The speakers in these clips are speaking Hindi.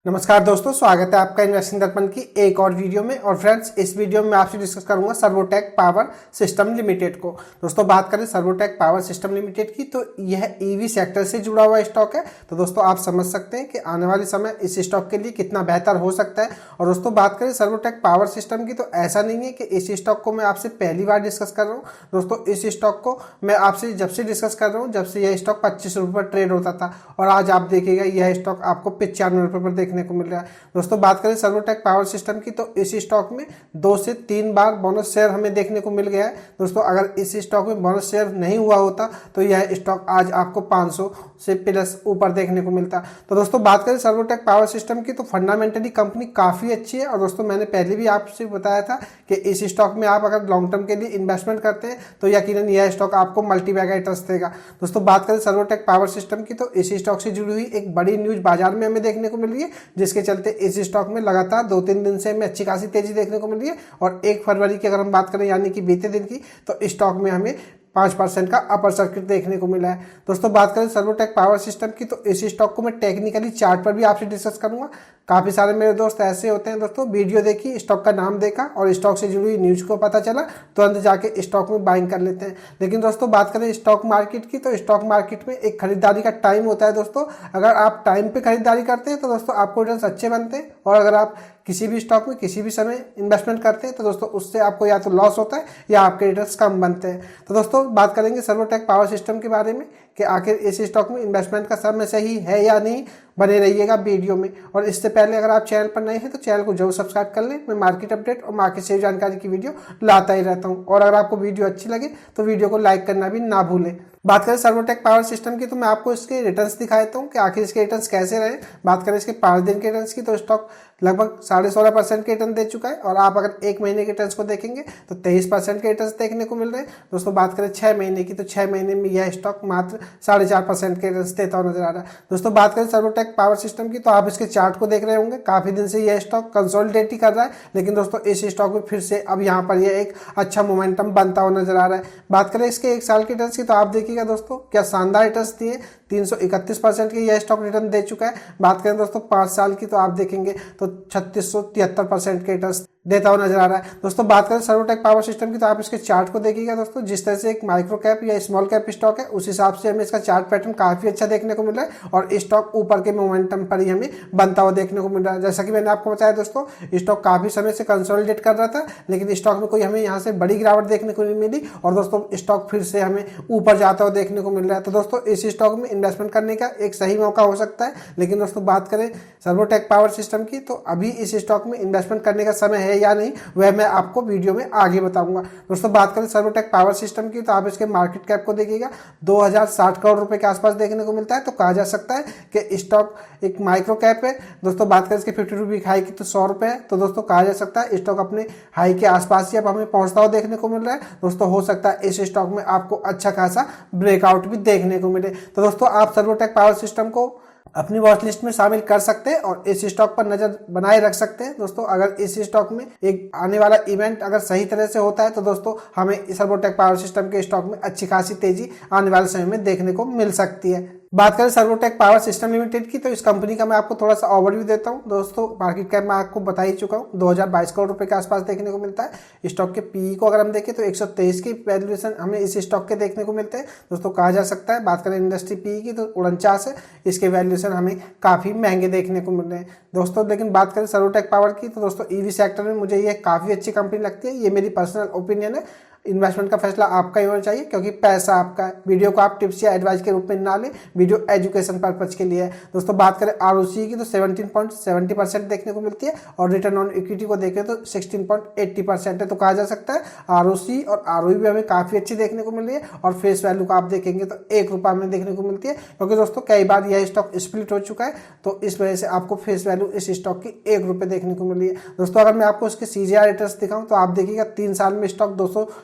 नमस्कार दोस्तों, स्वागत है आपका इन्वेस्टिंग दर्पण की एक और वीडियो में। और फ्रेंड्स, इस वीडियो में मैं आपसे डिस्कस करूंगा सर्वोटेक पावर सिस्टम लिमिटेड को। दोस्तों, बात करें सर्वोटेक पावर सिस्टम लिमिटेड की तो यह ईवी सेक्टर से जुड़ा हुआ स्टॉक है। तो दोस्तों, आप समझ सकते हैं कि आने वाले समय इस स्टॉक के लिए कितना बेहतर हो सकता है। और दोस्तों, बात करें सर्वोटेक पावर सिस्टम की तो ऐसा नहीं है कि इस स्टॉक को मैं आपसे पहली बार डिस्कस कर रहा हूँ। दोस्तों, इस स्टॉक को मैं आपसे जब से डिस्कस कर रहा हूँ, जब से यह स्टॉक 25 रुपये पर ट्रेड होता था, और आज आप देखिएगा यह स्टॉक आपको 95 रुपये पर देखने को मिल रहा है। दोस्तों, बात करें सर्वोटेक पावर सिस्टम की तो इस स्टॉक में 2 से 3 बार बोनस शेयर हमें देखने को मिल गया है। दोस्तों, अगर इस स्टॉक में बोनस शेयर नहीं हुआ होता तो यह स्टॉक आज आपको 500 से प्लस ऊपर देखने को मिलता। तो दोस्तों, बात करें सर्वोटेक पावर सिस्टम की तो फंडामेंटली कंपनी काफ़ी अच्छी है। और दोस्तों, मैंने पहले भी आपसे बताया था कि इस स्टॉक में आप अगर लॉन्ग टर्म के लिए इन्वेस्टमेंट करते हैं तो यकीनन यह स्टॉक आपको मल्टीबैगर रिटर्न्स देगा। दोस्तों, बात करें सर्वोटेक पावर सिस्टम की तो इस स्टॉक से जुड़ी हुई एक बड़ी न्यूज बाजार में हमें देखने को मिल रही है, जिसके चलते इस स्टॉक में लगातार 2-3 दिन से हमें अच्छी खासी तेजी देखने को मिल रही है। और 1 फरवरी की अगर हम बात करें यानी कि बीते दिन की, तो स्टॉक में हमें 5% का अपर सर्किट देखने को मिला है। दोस्तों, बात करें सर्वोटेक पावर सिस्टम की तो इस स्टॉक को मैं टेक्निकली चार्ट पर भी आपसे डिस्कस करूंगा। काफ़ी सारे मेरे दोस्त ऐसे होते हैं दोस्तों, वीडियो देखी, स्टॉक का नाम देखा और स्टॉक से जुड़ी हुई न्यूज़ को पता चला, तुरंत जाके स्टॉक में बाइंग कर लेते हैं। लेकिन दोस्तों, बात करें स्टॉक मार्केट की तो स्टॉक मार्केट में एक खरीदारी का टाइम होता है। दोस्तों, अगर आप टाइम पे खरीदारी करते हैं तो दोस्तों आपको रिटर्न्स अच्छे बनते हैं। और अगर आप किसी भी स्टॉक में किसी भी समय इन्वेस्टमेंट करते हैं तो दोस्तों उससे आपको या तो लॉस होता है या आपके रिटर्न्स कम बनते हैं। तो दोस्तों, बात करेंगे सर्वोटेक पावर सिस्टम के बारे में कि आखिर इस स्टॉक में इन्वेस्टमेंट का समय सही है या नहीं। बने रहिएगा वीडियो में। और इससे पहले अगर आप चैनल पर नए हैं तो चैनल को जरूर सब्सक्राइब कर लें। मैं मार्केट अपडेट और मार्केट से जानकारी की वीडियो लाता ही रहता हूं। और अगर आपको वीडियो अच्छी लगे तो वीडियो को लाइक करना भी ना भूलें। बात करें सर्वोटेक पावर सिस्टम की तो मैं आपको इसके रिटर्न्स दिखा देता हूँ कि आखिर इसके रिटर्न्स कैसे रहे। बात करें इसके 5 दिन के रिटर्न्स की तो स्टॉक लगभग 16.5% के रिटर्न दे चुका है। और आप अगर 1 महीने के रिटर्न्स को देखेंगे तो 23% के रिटर्न्स देखने को मिल रहे हैं। दोस्तों, बात करें 6 महीने की तो 6 महीने में यह स्टॉक मात्र 4.5% के रिटर्न्स देता हुआ नजर आ रहा है। दोस्तों, बात करें सर्वोटेक पावर सिस्टम की तो आप इसके चार्ट को देख रहे होंगे, काफी दिन से यह स्टॉक कंसोलिडेट ही कर रहा है। लेकिन दोस्तों, इस स्टॉक में फिर से अब यहाँ पर यह एक अच्छा मोमेंटम बनता हुआ नजर आ रहा है। बात करें इसके 1 साल के रिटर्न्स की तो आप देखिएगा दोस्तों, क्या शानदार रिटर्न्स दिए। 331% के यह स्टॉक रिटर्न दे चुका है। बात करें दोस्तों 5 साल की तो आप देखेंगे तो 3673% के रिटर्न्स देता हुआ नजर आ रहा है। दोस्तों, बात करें सर्वोटेक पावर सिस्टम की तो आप इसके चार्ट को देखिएगा दोस्तों, जिस तरह से एक माइक्रो कैप या स्मॉल कैप स्टॉक है उस हिसाब से हमें इसका चार्ट पैटर्न काफी अच्छा देखने को मिल रहा है। और स्टॉक ऊपर के मोमेंटम पर ही हमें बनता हुआ देखने को मिल रहा है। जैसा कि मैंने आपको बताया दोस्तों, स्टॉक काफी समय से कंसोलिडेट कर रहा था, लेकिन स्टॉक में कोई हमें यहाँ से बड़ी गिरावट देखने को नहीं मिली। और दोस्तों, स्टॉक फिर से हमें ऊपर जाता हुआ देखने को मिल रहा है। तो दोस्तों, इस स्टॉक में इन्वेस्टमेंट करने का एक सही मौका हो सकता है। लेकिन दोस्तों, बात करें सर्वोटेक पावर सिस्टम की तो अभी इस स्टॉक में इन्वेस्टमेंट करने का समय है या नहीं, वह मैं आपको वीडियो में आगे बताऊंगा। दोस्तों, बात करें सर्वोटेक पावर सिस्टम की तो आप इसके मार्केट कैप को देखिएगा, 2060 करोड़ रुपए के आसपास देखने को मिलता है। तो कहा जा सकता है कि स्टॉक एक माइक्रो कैप है। दोस्तों, बात करें इसके 50 रुपये हाई की तो 100 रुपए है। तो दोस्तों, कहा जा सकता है स्टॉक अपने हाई के आसपास ही अब हमें पहुंचता हुआ देखने को मिल रहा है। दोस्तों, हो सकता है इस स्टॉक में आपको अच्छा खासा ब्रेकआउट भी देखने को मिले। तो दोस्तों, आप सर्वोटेक पावर सिस्टम को अपनी वॉच लिस्ट में शामिल कर सकते हैं और इस स्टॉक पर नजर बनाए रख सकते हैं। दोस्तों, अगर इस स्टॉक में एक आने वाला इवेंट अगर सही तरह से होता है तो दोस्तों हमें सर्वोटेक पावर सिस्टम के स्टॉक में अच्छी खासी तेजी आने वाले समय में देखने को मिल सकती है। बात करें सर्वोटेक पावर सिस्टम लिमिटेड की तो इस कंपनी का मैं आपको थोड़ा सा ओवरव्यू देता हूं। दोस्तों, मार्केट कैप मैं आपको बता ही चुका हूं, 2022 करोड़ रुपए के आसपास देखने को मिलता है। स्टॉक के पीई को अगर हम देखें तो 123 की वैल्यूएशन हमें इस स्टॉक के देखने को मिलते हैं। दोस्तों, कहा जा सकता है, बात करें इंडस्ट्री पीई की तो 49 है, इसके वैल्यूएशन हमें काफी महंगे देखने को मिल रहे हैं दोस्तों। लेकिन बात करें सर्वोटेक पावर की तो दोस्तों ईवी सेक्टर में मुझे ये काफी अच्छी कंपनी लगती है। ये मेरी पर्सनल ओपिनियन है। इन्वेस्टमेंट का फैसला आपका ही होना चाहिए, क्योंकि पैसा आपका है। वीडियो को आप टिप्स या एडवाइस के रूप में ना लें, वीडियो एजुकेशन पर्पज के लिए है। दोस्तों, बात करें आरओसी की तो 17.70% देखने को मिलती है और रिटर्न ऑन इक्विटी को देखें तो 16.80% है। तो कहा जा सकता है आरओसी और आरओई भी हमें काफी अच्छी देखने को मिल रही है। और फेस वैल्यू को आप देखेंगे तो 1 रुपया में देखने को मिलती है, क्योंकि दोस्तों कई बार यह स्टॉक स्प्लिट हो चुका है। तो इस वजह से आपको फेस वैल्यू इस स्टॉक की 1 रुपये देखने को मिल रही है। दोस्तों, अगर मैं आपको इसके सीजीआर रिटर्न्स दिखाऊं तो आप देखिएगा 3 साल में स्टॉक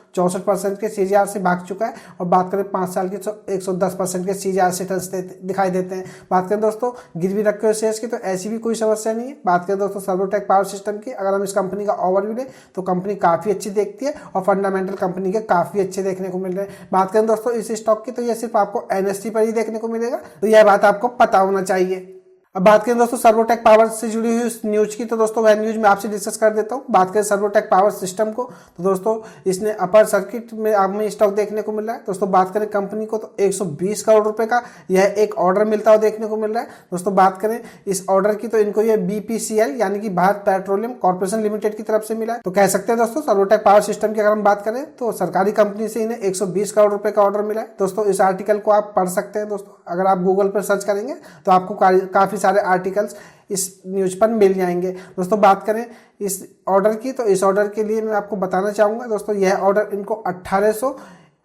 264% के सीजीआर से भाग चुका है। और बात करें 5 साल की तो 110% के सीजीआर से दिखाई देते हैं। बात करें दोस्तों गिरवी रखे हुए शेयर्स की तो ऐसी भी कोई समस्या नहीं है। बात करें दोस्तों सर्वोटेक पावर सिस्टम की, अगर हम इस कंपनी का ओवरव्यू लें तो कंपनी काफी अच्छी देखती है और फंडामेंटल कंपनी के काफी अच्छे देखने को मिल रहे हैं। बात करें दोस्तों इस स्टॉक की तो यह सिर्फ आपको एनएसटी पर ही देखने को मिलेगा, तो यह बात आपको पता होना चाहिए। अब बात करें दोस्तों सर्वोटेक पावर से जुड़ी हुई उस न्यूज की, तो दोस्तों वह न्यूज मैं आपसे डिस्कस कर देता हूँ। बात करें सर्वोटेक पावर सिस्टम को, तो दोस्तों इसने अपर सर्किट में हमें स्टॉक देखने को मिल रहा है। दोस्तों बात करें कंपनी को, तो 120 करोड़ रुपए का यह एक ऑर्डर मिलता हुआ देखने को मिल रहा है। दोस्तों बात करें इस ऑर्डर की, तो इनको यह BPCL यानी कि भारत पेट्रोलियम कॉर्पोरेशन लिमिटेड की तरफ से मिला है। तो कह सकते हैं दोस्तों सर्वोटेक पावर सिस्टम की अगर हम बात करें तो सरकारी कंपनी से इन्हें 120 करोड़ रुपए का ऑर्डर मिला है। दोस्तों इस आर्टिकल को आप पढ़ सकते हैं। दोस्तों अगर आप गूगल पर सर्च करेंगे तो आपको काफी सारे आर्टिकल्स इस न्यूज पर मिल जाएंगे। दोस्तों बात करें इस ऑर्डर की, तो इस ऑर्डर के लिए मैं आपको बताना चाहूँगा दोस्तों, यह ऑर्डर इनको 1800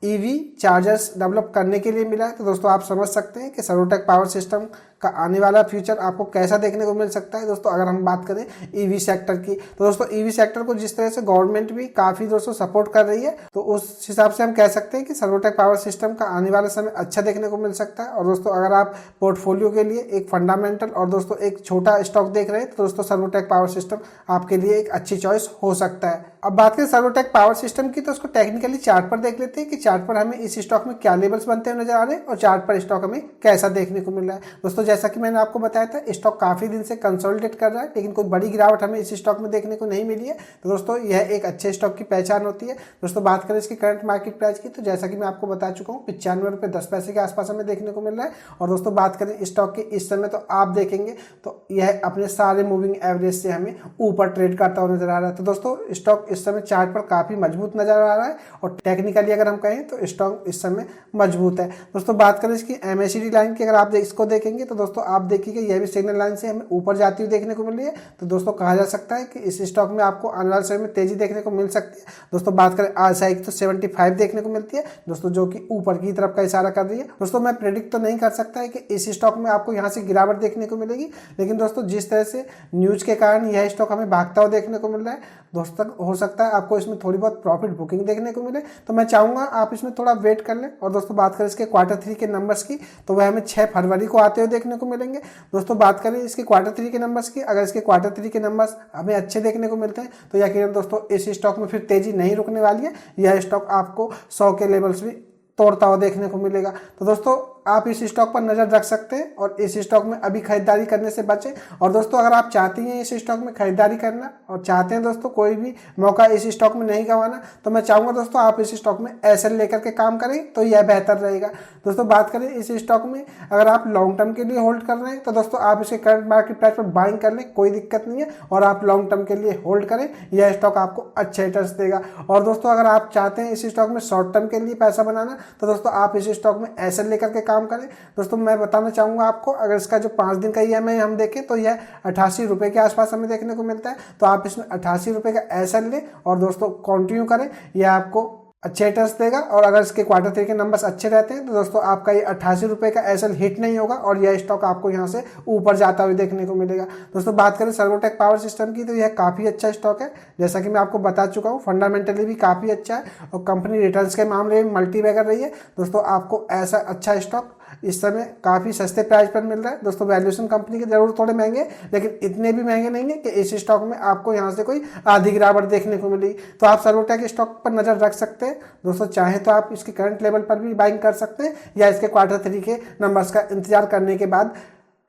EV चार्जर्स डेवलप करने के लिए मिला है। तो दोस्तों आप समझ सकते हैं कि सर्वोटेक पावर सिस्टम का आने वाला फ्यूचर आपको कैसा देखने को मिल सकता है। दोस्तों अगर हम बात करें EV सेक्टर की, तो दोस्तों EV सेक्टर को जिस तरह से गवर्नमेंट भी काफ़ी दोस्तों सपोर्ट कर रही है, तो उस हिसाब से हम कह सकते हैं कि सर्वोटेक पावर सिस्टम का आने वाला समय अच्छा देखने को मिल सकता है। और दोस्तों अगर आप पोर्टफोलियो के लिए एक फंडामेंटल और दोस्तों एक छोटा स्टॉक देख रहे हैं, तो दोस्तों सर्वोटेक पावर सिस्टम आपके लिए एक अच्छी चॉइस हो सकता है। अब बात करें सर्वोटेक पावर सिस्टम की, तो उसको टेक्निकली चार्ट पर देख लेते हैं कि चार्ट पर हमें इस स्टॉक में क्या लेवल्स बनते हुए नजर आ रहे हैं और चार्ट पर स्टॉक हमें कैसा देखने को मिल रहा है। दोस्तों जैसा कि मैंने आपको बताया था, स्टॉक काफी दिन से कंसोलिडेट कर रहा है, लेकिन कोई बड़ी गिरावट हमें इस स्टॉक में देखने को नहीं मिली है। तो दोस्तों यह एक अच्छे स्टॉक की पहचान होती है। दोस्तों बात करें इसकी करंट मार्केट प्राइस की, तो जैसा कि मैं आपको बता चुका हूँ 95 रुपये 10 पैसे के आसपास हमें देखने को मिल रहा है। और दोस्तों बात करें स्टॉक की इस समय, तो आप देखेंगे तो यह अपने सारे मूविंग एवरेज से हमें ऊपर ट्रेड करता हुआ नजर आ रहा है। तो दोस्तों स्टॉक इस समय चार्ट पर काफी मजबूत नजर आ रहा है और टेक्निकली अगर हम कहें तो स्टॉक इस समय मजबूत है। दोस्तों बात करें इसकी MACD लाइन की, अगर आप इसको देखेंगे तो दोस्तों आप देखिएगा यह भी सिग्नल लाइन से हमें ऊपर जाती हुई देखने को मिल रही है। तो दोस्तों कहा जा सकता है कि इस स्टॉक में आपको आने वाले समय में तेजी देखने को मिल सकती है। दोस्तों बात करें RSI की, तो 75 देखने को मिलती है दोस्तों, जो कि ऊपर की तरफ का इशारा कर रही है। दोस्तों मैं प्रेडिक्ट तो नहीं कर सकता है कि इस स्टॉक में आपको यहाँ से गिरावट देखने को मिलेगी, लेकिन दोस्तों जिस तरह से न्यूज के कारण यह स्टॉक हमें भागता हुआ देखने को मिल रहा है, दोस्तों हो सकता है आपको इसमें थोड़ी बहुत प्रॉफिट बुकिंग देखने को मिले। तो मैं चाहूंगा आप इसमें थोड़ा वेट कर लें। और दोस्तों बात करें इसके Q3 के नंबर्स की, तो वह हमें 6 फरवरी को आते हुए देखने को मिलेंगे। दोस्तों बात करें इसके Q3 के नंबर्स की, अगर इसके Q3 के नंबर्स हमें अच्छे देखने को मिलते हैं तो यकीनन दोस्तों इस स्टॉक में फिर तेजी नहीं रुकने वाली है। यह स्टॉक आपको 100 के लेवल्स भी तोड़ता हुआ देखने को मिलेगा। तो दोस्तों आप इस स्टॉक पर नजर रख सकते हैं और इस स्टॉक में अभी खरीदारी करने से बचें। और दोस्तों अगर आप चाहती हैं इस स्टॉक में खरीदारी करना और चाहते हैं दोस्तों कोई भी मौका इस स्टॉक में नहीं गंवाना, तो मैं चाहूंगा दोस्तों आप इस स्टॉक में SL लेकर के काम करें तो यह बेहतर रहेगा। दोस्तों बात करें इस स्टॉक में, अगर आप लॉन्ग टर्म के लिए होल्ड कर रहे हैं तो दोस्तों आप इसके करंट मार्केट प्राइस पर बाइंग कर लें, कोई दिक्कत नहीं है। और आप लॉन्ग टर्म के लिए होल्ड करें, यह स्टॉक आपको अच्छे रिटर्न्स देगा। और दोस्तों अगर आप चाहते हैं इस स्टॉक में शॉर्ट टर्म के लिए पैसा बनाना, तो दोस्तों आप इस स्टॉक में SL लेकर के काम करें। दोस्तों मैं बताना चाहूंगा आपको, अगर इसका जो 5 दिन का EMI हम देखें तो यह 88 रुपए के आसपास हमें देखने को मिलता है। तो आप इसमें 88 रुपए का SL लें और दोस्तों कंटिन्यू करें, यह आपको अच्छे रिटर्न्स देगा। और अगर इसके Q3 के नंबर्स अच्छे रहते हैं तो दोस्तों आपका ये 88 रुपए का SL हिट नहीं होगा और यह स्टॉक आपको यहाँ से ऊपर जाता हुआ देखने को मिलेगा। दोस्तों बात करें सर्वोटेक पावर सिस्टम की, तो यह काफ़ी अच्छा स्टॉक है, जैसा कि मैं आपको बता चुका हूँ। फंडामेंटली भी काफ़ी अच्छा है और कंपनी रिटर्न्स के मामले में मल्टी बैगर रही है। दोस्तों आपको ऐसा अच्छा स्टॉक इस समय काफ़ी सस्ते प्राइस पर मिल रहा है। दोस्तों वैल्यूएशन कंपनी के जरूर थोड़े महंगे, लेकिन इतने भी महंगे नहीं है कि इस स्टॉक में आपको यहाँ से कोई आधी गिरावट देखने को मिली। तो आप सर्वोटेक स्टॉक पर नजर रख सकते हैं। दोस्तों चाहे तो आप इसके करंट लेवल पर भी बाइंग कर सकते हैं या इसके Q3 के नंबर्स का इंतजार करने के बाद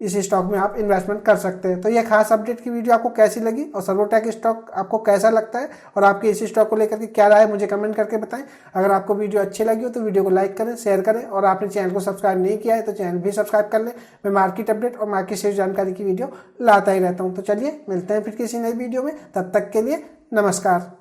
इस स्टॉक में आप इन्वेस्टमेंट कर सकते हैं। तो यह खास अपडेट की वीडियो आपको कैसी लगी और सर्वोटेक स्टॉक आपको कैसा लगता है और आपके इस स्टॉक को लेकर के क्या राय है, मुझे कमेंट करके बताएं। अगर आपको वीडियो अच्छी लगी हो तो वीडियो को लाइक करें, शेयर करें और आपने चैनल को सब्सक्राइब नहीं किया है तो चैनल भी सब्सक्राइब कर लें। मैं मार्केट अपडेट और मार्केट शेयर जानकारी की वीडियो लाता ही रहता हूँ। तो चलिए मिलते हैं फिर किसी नई वीडियो में, तब तक के लिए नमस्कार।